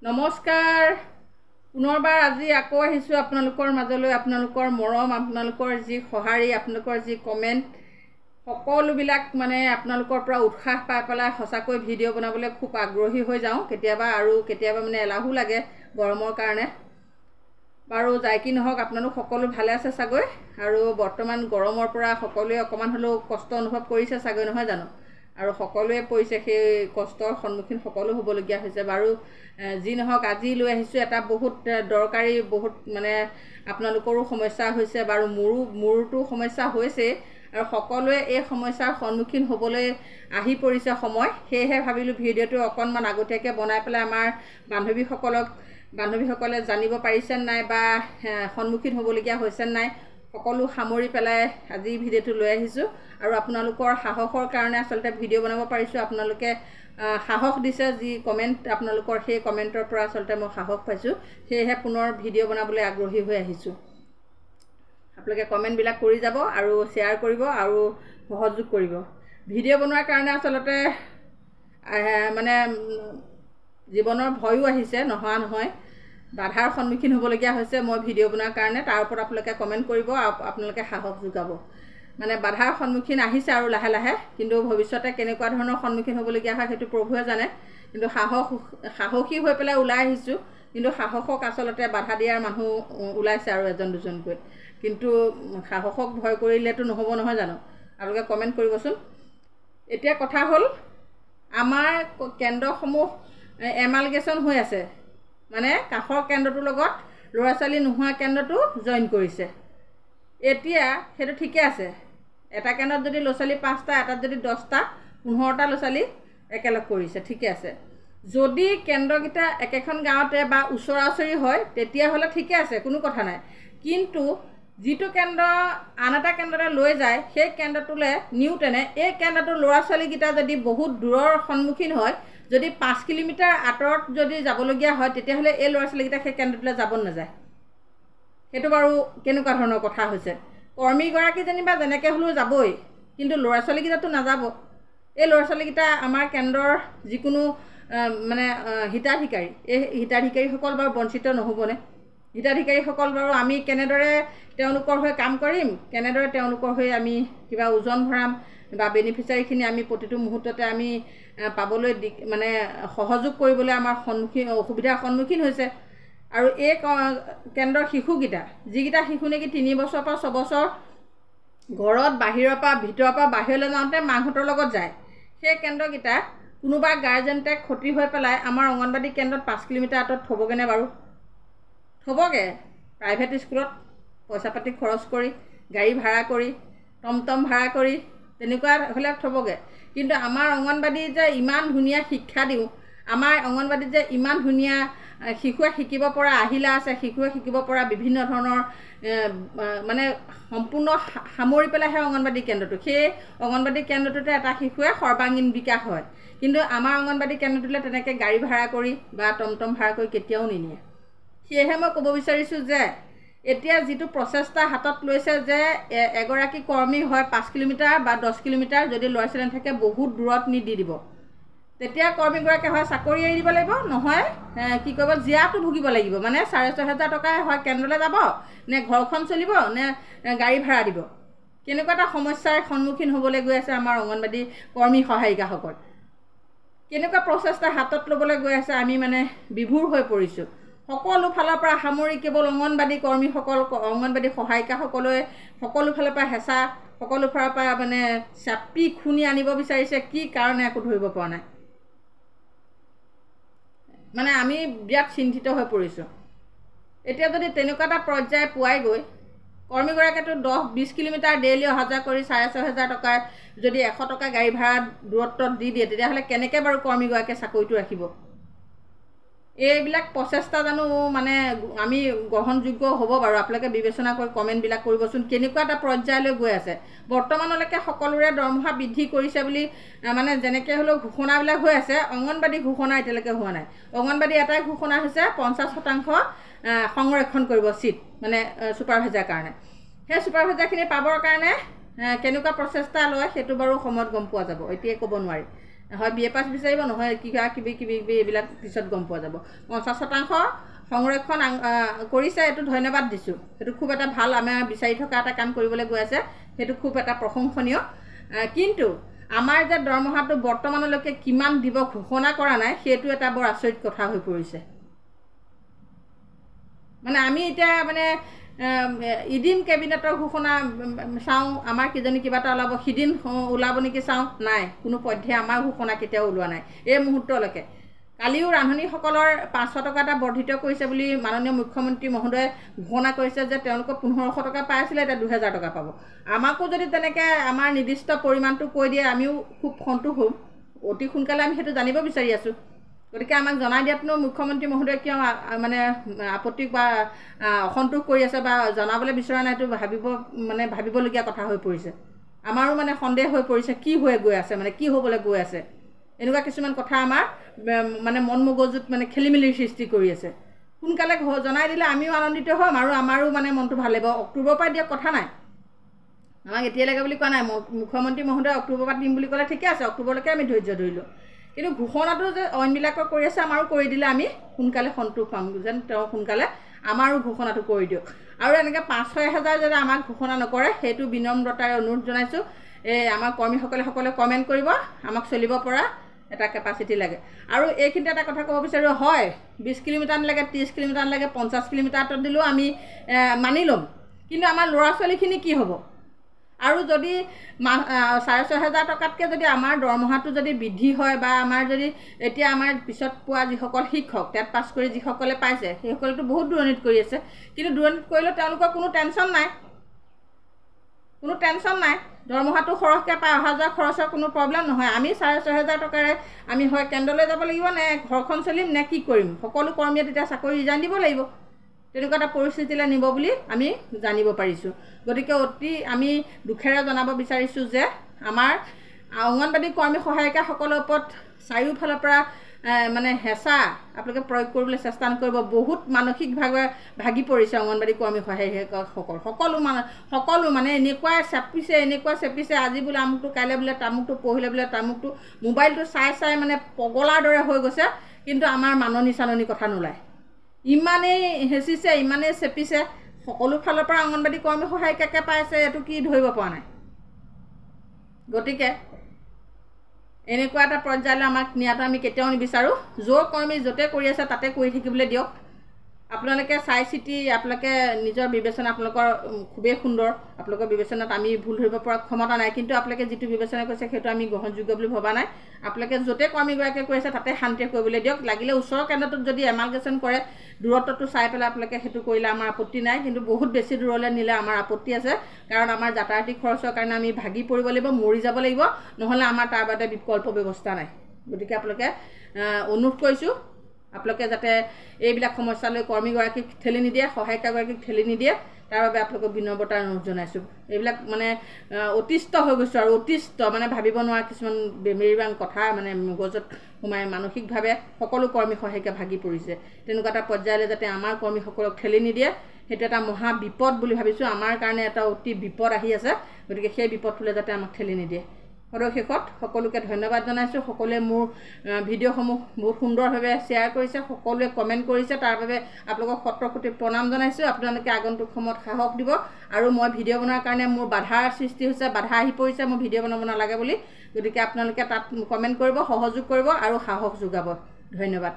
নমস্কাৰ পুনৰবাৰ আজি আকৌ আহিছোঁ আপোনালোকৰ মাজলৈ আপোনালোকৰ মৰম আপোনালোকৰ যি সহাৰি আপোনালোকৰ যি কমেন্ট সকলোবিলাক মানে আপোনালোকৰ পৰা উৎসাহ পাই পেলাই সঁচাকৈ ভিডিঅ' বনাবলৈ খুব আগ্ৰহী হৈ যাওঁ কেতিয়াবা আৰু কেতিয়াবা মানে এলাহো লাগে গৰমৰ কাৰণে বাৰু যাই কি নহওক আপোনালোক সকলো ভালে আছে চাগৈ আৰু বৰ্তমান গৰমৰ পৰা সকলোৱে অকমান হলেও কষ্ট অনুভৱ কৰিছে চাগৈ নহয় জানো আৰু সকলোৱে পইছে সেই কষ্টৰ সন্মুখীন সকলো হ'বলগীয়া হৈছে বাৰু যি নহওক আজি লৈ আহিছোঁ এটা বহুত দৰকাৰী বহুত মানে আপোনালোকৰো সমস্যা হৈছে বাৰু মোৰটো সমস্যা হৈছে আৰু সকলোৱে এই সমস্যাৰ সন্মুখীন হ'বলৈ আহি পৰিছে সময় সেয়েহে ভাবিলোঁ ভিডিঅ'টো অকণমান আগতীয়াকৈ বনাই পেলাই আমাৰ বান্ধৱীসকলে জানিব পাৰিছে নাই বা সন্মুখীন হ'বলগীয়া হৈছে নাই সকলো সামৰি পেলাই আজি ভিডিঅ'টো লৈ আহিছোঁ আৰু আপোনালোকৰ সাহসৰ কাৰণে আচলতে ভিডিঅ' বনাব পাৰিছোঁ আপোনালোকে সাহস দিছে যি কমেন্ট আপোনালোকৰ সেই কমেন্টৰ পৰা আচলতে মই সাহস পাইছোঁ সেয়েহে পুনৰ ভিডিঅ' বনাবলৈ আগ্ৰহী হৈ আহিছোঁ আপোনালোকে কমেন্টবিলাক কৰি যাব আৰু শ্বেয়াৰ কৰিব আৰু সহযোগ কৰিব ভিডিঅ' বনোৱাৰ কাৰণে আচলতে মানে জীৱনৰ ভয়ো আহিছে নোহোৱা নহয় বাধাৰ সন্মুখীন হ'বলগীয়া হৈছে মই ভিডিঅ' বনোৱাৰ কাৰণে তাৰ ওপৰত আপোনালোকে কমেন্ট কৰিব আৰু আপোনালোকে সাহস যোগাব মানে বাধাৰ সন্মুখীন আহিছে আৰু লাহে লাহে কিন্তু ভৱিষ্যতে কেনেকুৱা ধৰণৰ সন্মুখীন হ'বলগীয়া হয় সেইটো প্ৰভুৱে জানে কিন্তু সাহসী হৈ পেলাই ওলাই আহিছোঁ কিন্তু সাহসক আচলতে বাধা দিয়াৰ মানুহ ওলাইছে আৰু এজন দুজনকৈ কিন্তু সাহসক ভয় কৰিলেতো নহ'ব নহয় জানো আপোনালোকে কমেন্ট কৰিবচোন এতিয়া কথা হ'ল আমাৰ কেন্দ্ৰসমূহ এমালগেশ্যন হৈ আছে মানে কাষৰ কেন্দ্ৰটোৰ লগত ল'ৰা ছোৱালী নোহোৱা কেন্দ্ৰটো জইন কৰিছে এতিয়া সেইটো ঠিকে আছে এটা কেন্দ্ৰত যদি ল'ৰা ছোৱালী 5টা এটাত যদি 10টা 15টা ল'ৰা ছোৱালী একেলগ কৰিছে ঠিকে আছে যদি কেন্দ্ৰকেইটা একেখন গাঁৱতে বা ওচৰা-ওচৰি হয় তেতিয়াহ'লে ঠিকে আছে কোনো কথা নাই কিন্তু যিটো কেন্দ্ৰ আন এটা কেন্দ্ৰলৈ লৈ যায় সেই কেন্দ্ৰটোলৈ নিউটেনে এই কেন্দ্ৰটোৰ ল'ৰা ছোৱালীকেইটা যদি বহুত দূৰৰ সন্মুখীন হয় যদি 5 কিলোমিটাৰ আঁতৰত যদি যাবলগীয়া হয় তেতিয়াহ'লে এই ল'ৰা ছোৱালীকেইটা সেই কেন্দ্ৰটোলৈ যাব নাযায় সেইটো বাৰু কেনেকুৱা ধৰণৰ কথা হৈছে কৰ্মীগৰাকী যেনিবা যেনেকৈ হ'লেও যাবই কিন্তু ল'ৰা ছোৱালীকেইটাতো নাযাব এই ল'ৰা ছোৱালীকেইটা আমাৰ কেন্দ্ৰৰ যিকোনো মানে হিতাধিকাৰী এই হিতাধিকাৰীসকল বাৰু বঞ্চিত নহ'বনে হিতাধিকাৰীসকল বাৰু আমি কেনেদৰে তেওঁলোকৰ হৈ কাম কৰিম কেনেদৰে তেওঁলোকৰ হৈ আমি কিবা ওজন ভৰাম বা বেনিফিচিয়াৰীখিনি আমি প্ৰতিটো মুহূৰ্ততে আমি পাবলৈ মানে সহযোগ কৰিবলৈ আমাৰ অসুবিধাৰ সন্মুখীন হৈছে আৰু এই কেন্দ্ৰৰ শিশুকেইটা যিকেইটা শিশু নেকি 3 বছৰৰ পৰা 6 বছৰ ঘৰত বাহিৰৰ পৰা ভিতৰৰ পৰা বাহিৰলৈ যাওঁতে মাকহঁতৰ লগত যায় সেই কেন্দ্ৰকেইটা কোনোবা গাৰ্জেণ্টে ক্ষতি হৈ পেলাই আমাৰ অংগনবাদী কেন্দ্ৰত 5 কিলোমিটাৰ আঁতৰত থ'বগৈনে বাৰু থ'বগৈ প্ৰাইভেট স্কুলত পইচা পাতি খৰচ কৰি গাড়ী ভাড়া কৰি টমটম ভাড়া কৰি তেনেকুৱা হ'লে থ'বগৈ কিন্তু আমাৰ অংগনবাদী যে ইমান ধুনীয়া শিক্ষা দিওঁ আমাৰ অংগনবাদীত যে ইমান ধুনীয়া শিশুৱে শিকিব পৰা আহিলা আছে শিশুৱে শিকিব পৰা বিভিন্ন ধৰণৰ মানে সম্পূৰ্ণ সামৰি পেলাইহে অংগনবাদী কেন্দ্ৰটো সেই অংগনবাদী কেন্দ্ৰটোতে এটা শিশুৱে সৰ্বাংগীন বিকাশ হয় কিন্তু আমাৰ অংগনবাদী কেন্দ্ৰটোলৈ তেনেকৈ গাড়ী ভাড়া কৰি বা টমটম ভাড়া কৰি কেতিয়াও নিনিয়ে সেয়েহে মই ক'ব বিচাৰিছোঁ যে এতিয়া যিটো প্ৰচেষ্টা হাতত লৈছে যে এগৰাকী কৰ্মী হয় 5 কিলোমিটাৰ বা 10 কিলোমিটাৰ যদি ল'ৰা ছোৱালী থাকে বহুত দূৰত নি দি দিব তেতিয়া কৰ্মীগৰাকীয়ে হয় চাকৰি এৰি দিব লাগিব নহয় কি কৰিব জীয়াটো ভুগিব লাগিব মানে 6,500 টকাই হয় কেন্দ্ৰলৈ যাব নে ঘৰখন চলিব নে গাড়ী ভাড়া দিব কেনেকুৱা এটা সমস্যাৰ সন্মুখীন হ'বলৈ গৈ আছে আমাৰ অংগনবাদী কৰ্মী সহায়িকাসকল কেনেকুৱা প্ৰচেষ্টা হাতত ল'বলৈ গৈ আছে আমি মানে বিভোৰ হৈ পৰিছোঁ সকলো ফালৰ পৰা সামৰি কেৱল অংগনবাদী কৰ্মীসকল অংগনবাদী সহায়িকাসকলে সকলো ফালৰ পৰা হেঁচা সকলো ফালৰ পৰা মানে চাপি খুনি আনিব বিচাৰিছে কি কাৰণে একো ধৰিব পৰা নাই মানে আমি বিৰাট চিন্তিত হৈ পৰিছোঁ এতিয়া যদি তেনেকুৱা এটা পৰ্যায় পোৱাই গৈ কৰ্মীগৰাকীয়েতো 10-20 কিলোমিটাৰ ডেইলি অহা যোৱা কৰি 6,500 টকাৰ যদি 100 টকা গাড়ী ভাড়া দূৰত্বত দি দিয়ে তেতিয়াহ'লে কেনেকৈ বাৰু কৰ্মীগৰাকীয়ে চাকৰিটো ৰাখিব এইবিলাক প্ৰচেষ্টা জানো মানে আমি গ্ৰহণযোগ্য হ'ব বাৰু আপোনালোকে বিবেচনা কৰি কমেণ্টবিলাক কৰিবচোন কেনেকুৱা এটা পৰ্যায়লৈ গৈ আছে বৰ্তমানলৈকে সকলোৰে দৰমহা বৃদ্ধি কৰিছে বুলি মানে যেনেকৈ হ'লেও ঘোষণাবিলাক হৈ আছে অংগনবাদী ঘোষণা এতিয়ালৈকে হোৱা নাই অংগনবাদী এটাই ঘোষণা হৈছে 50% সংৰক্ষণ কৰিব চিট মানে ছুপাৰভাইজাৰ কাৰণে সেই ছুপাৰভাইজাৰখিনি পাবৰ কাৰণে কেনেকুৱা প্ৰচেষ্টা লয় সেইটো বাৰু সময়ত গম পোৱা যাব এতিয়া ক'ব নোৱাৰি হয় BA পাছ বিচাৰিব, নহয় কিবা কিবি এইবিলাক পিছত গম পোৱা যাব। 50% সংৰক্ষণ কৰিছে, এইটো ধন্যবাদ দিছোঁ। সেইটো খুব এটা ভাল আমাৰ বিচাৰি থকা এটা কাম কৰিবলৈ গৈ আছে, সেইটো খুব এটা প্ৰশংসনীয়। কিন্তু আমাৰ যে দৰমহাটো বৰ্তমানলৈকে কিমান দিব ঘোষণা কৰা নাই, সেইটো এটা বৰ আচৰিত কথা হৈ পৰিছে। মানে আমি এতিয়া মানে ইদিন কেবিনেটৰ ঘোষণা চাওঁ, আমাৰ কিজানি কিবা এটা ওলাব, সিদিন ওলাব নেকি চাওঁ, নাই, কোনো পধ্যে আমাৰ ঘোষণা কেতিয়াও ওলোৱা নাই এই মুহূৰ্তলৈকে। কালিও ৰান্ধনীসকলৰ 500 টকা এটা বৰ্ধিত কৰিছে বুলি মাননীয় মুখ্যমন্ত্ৰী মহোদয়ে ঘোষণা কৰিছে যে তেওঁলোকক 1500 টকা পাই আছিলে, এতিয়া 2000 টকা পাব। আমাকো যদি তেনেকৈ আমাৰ নিৰ্দিষ্ট পৰিমাণটো কৈ দিয়ে আমিও খুব সন্তোষ হ'ম, অতি সোনকালে আমি সেইটো জানিব বিচাৰি আছোঁ। গতিকে আমাক জনাই দিয়াতনো মুখ্যমন্ত্ৰী মহোদয়ে কিয় মানে আপত্তি বা অসন্তোষ কৰি আছে বা জনাবলৈ বিচৰা নাই, এইটো ভাবিবলগীয়া কথা হৈ পৰিছে। আমাৰো মানে সন্দেহ হৈ পৰিছে কি হৈ গৈ আছে, মানে কি হ'বলৈ গৈ আছে। এনেকুৱা কিছুমান কথা আমাৰ মানে মন মগজুত মানে খেলিমেলিৰ সৃষ্টি কৰি আছে। সোনকালে জনাই দিলে আমিও আনন্দিত হ'ম আৰু আমাৰো মানে মনটো ভাল লাগিব। অক্টোবৰৰ পৰা দিয়ক, কথা নাই, আমাক এতিয়ালৈকে বুলি কোৱা নাই। মুখ্যমন্ত্ৰী মহোদয়ে অক্টোবৰৰ পৰা দিম বুলি ক'লে ঠিকে আছে, অক্টোবৰলৈকে আমি ধৈৰ্য ধৰিলোঁ। কিন্তু ঘোষণাটো যে অইনবিলাকক কৰি আছে, আমাৰো কৰি দিলে আমি সোনকালে সন্তোষ পাম, যেন তেওঁ সোনকালে আমাৰো ঘোষণাটো কৰি দিয়ক। আৰু এনেকৈ 5-6 যদি আমাক ঘোষণা নকৰে, সেইটো বিনম্ৰতাৰে অনুৰোধ জনাইছোঁ। আমাৰ কৰ্মীসকলে কমেণ্ট কৰিব, আমাক চলিব পৰা এটা কেপাচিটি লাগে। আৰু এইখিনিতে এটা কথা ক'ব বিচাৰোঁ, হয় 20 কিলোমিটাৰ নালাগে, 30 কিলোমিটাৰ নালাগে, 50 কিলোমিটাৰত দিলেও আমি মানি ল'ম, কিন্তু আমাৰ ল'ৰা ছোৱালীখিনি কি হ'ব? আৰু যদি 6500 টকাতকৈ যদি আমাৰ দৰমহাটো যদি বৃদ্ধি হয় বা আমাৰ যদি এতিয়া আমাৰ পিছত পোৱা যিসকল শিক্ষক টেট পাছ কৰি যিসকলে পাইছে, সেইসকলেতো বহুত দূৰণিত কৰি আছে, কিন্তু দূৰণিত কৰিলেও তেওঁলোকৰ কোনো টেনশ্যন নাই, দৰমহাটো সৰহকৈ পাই অহা যোৱা খৰচৰ কোনো প্ৰব্লেম নহয়। আমি 6500 টকাৰে আমি হয় কেন্দ্ৰলৈ যাব লাগিব, নে ঘৰখন চলিম, নে কি কৰিম? সকলো কৰ্মীয়ে তেতিয়া চাকৰি ৰিজাইন দিব লাগিব। তেনেকুৱা এটা পৰিস্থিতিলৈ নিব বুলি আমি জানিব পাৰিছোঁ। গতিকে অতি আমি দুখেৰে জনাব বিচাৰিছোঁ যে আমাৰ অংগনবাদী কৰ্মী সহায়িকাসকলৰ ওপৰত চাৰিওফালৰ পৰা মানে হেঁচা আপোনালোকে প্ৰয়োগ কৰিবলৈ চেষ্টা নকৰিব। বহুত মানসিকভাৱে ভাগি পৰিছে অংগনবাদী কৰ্মী সহায়িকাসকল, সকলো মানে এনেকুৱাই চেপিছে, আজি বোলে আমুকটো, কাইলৈ বোলে তামুকটো, পৰহিলৈ বোলে তামুকটো, মোবাইলটো চাই মানে পগলাৰ দৰে হৈ গৈছে। কিন্তু আমাৰ মাননি চাননি কথা নোলায়, ইমানেই হেঁচিছে, ইমানেই চেপিছে, সকলো ফালৰ পৰা অংগনবাদী কৰ্মী সহায়িকাকে পাইছে, এইটো কি ধৰিব পৰা নাই। গতিকে এনেকুৱা এটা পৰ্যায়লৈ আমাক নিয়াটো আমি কেতিয়াও নিবিচাৰোঁ। য'ৰ কৰ্মী য'তে কৰি আছে তাতে কৰি থাকিবলৈ দিয়ক। আপোনালোকে চাই চিতি আপোনালোকে নিজৰ বিবেচনা, আপোনালোকৰ খুবেই সুন্দৰ, আপোনালোকৰ বিবেচনাত আমি ভুল ধৰিব পৰা ক্ষমতা নাই, কিন্তু আপোনালোকে যিটো বিবেচনা কৰিছে সেইটো আমি গ্ৰহণযোগ্য বুলি ভবা নাই। আপোনালোকে য'তে কৰ্মীগৰাকীয়ে কৰি আছে তাতে শান্তিৰে কৰিবলৈ দিয়ক। লাগিলে ওচৰৰ কেন্দ্ৰটোত যদি এমালগেশ্যন কৰে, দূৰত্বটো চাই পেলাই আপোনালোকে সেইটো কৰিলে আমাৰ আপত্তি নাই, কিন্তু বহুত বেছি দূৰলৈ নিলে আমাৰ আপত্তি আছে। কাৰণ আমাৰ যাতায়াতী খৰচৰ কাৰণে আমি ভাগি পৰিব লাগিব, মৰি যাব লাগিব, নহ'লে আমাৰ তাৰ বাদে বিকল্প ব্যৱস্থা নাই। গতিকে আপোনালোকে অনুৰোধ কৰিছোঁ, আপোনালোকে যাতে এইবিলাক সমস্যালৈ কৰ্মীগৰাকীক ঠেলি নিদিয়ে, সহায়িকাগৰাকীক ঠেলি নিদিয়ে, তাৰ বাবে আপোনালোকক বিনম্ৰতাৰ অনুৰোধ জনাইছোঁ। এইবিলাক মানে অতিষ্ঠ হৈ গৈছোঁ, আৰু অতিষ্ঠ মানে ভাবিব নোৱাৰা কিছুমান বেমেৰিবাং কথা মানে মগজত সোমাই মানসিকভাৱে সকলো কৰ্মী সহায়িকা ভাগি পৰিছে। তেনেকুৱা এটা পৰ্যায়লৈ যাতে আমাৰ কৰ্মীসকলক ঠেলি নিদিয়ে, সেইটো এটা মহা বিপদ বুলি ভাবিছোঁ। আমাৰ কাৰণে এটা অতি বিপদ আহি আছে, গতিকে সেই বিপদটোলৈ যাতে আমাক ঠেলি নিদিয়ে। শেষত সকলোকে ধন্যবাদ জনাইছোঁ। সকলোৱে মোৰ ভিডিঅ'সমূহ বহুত সুন্দৰভাৱে শ্বেয়াৰ কৰিছে, সকলোৱে কমেণ্ট কৰিছে, তাৰ বাবে আপোনালোকক শতকোটি প্ৰণাম জনাইছোঁ। আপোনালোকে আগন্তুক সময়ত সাহস দিব। আৰু মই ভিডিঅ' বনোৱাৰ কাৰণে মোৰ বাধাৰ সৃষ্টি হৈছে, বাধা আহি পৰিছে মই ভিডিঅ' বনাব নালাগে বুলি। গতিকে আপোনালোকে তাত কমেণ্ট কৰিব, সহযোগ কৰিব আৰু সাহস যোগাব। ধন্যবাদ।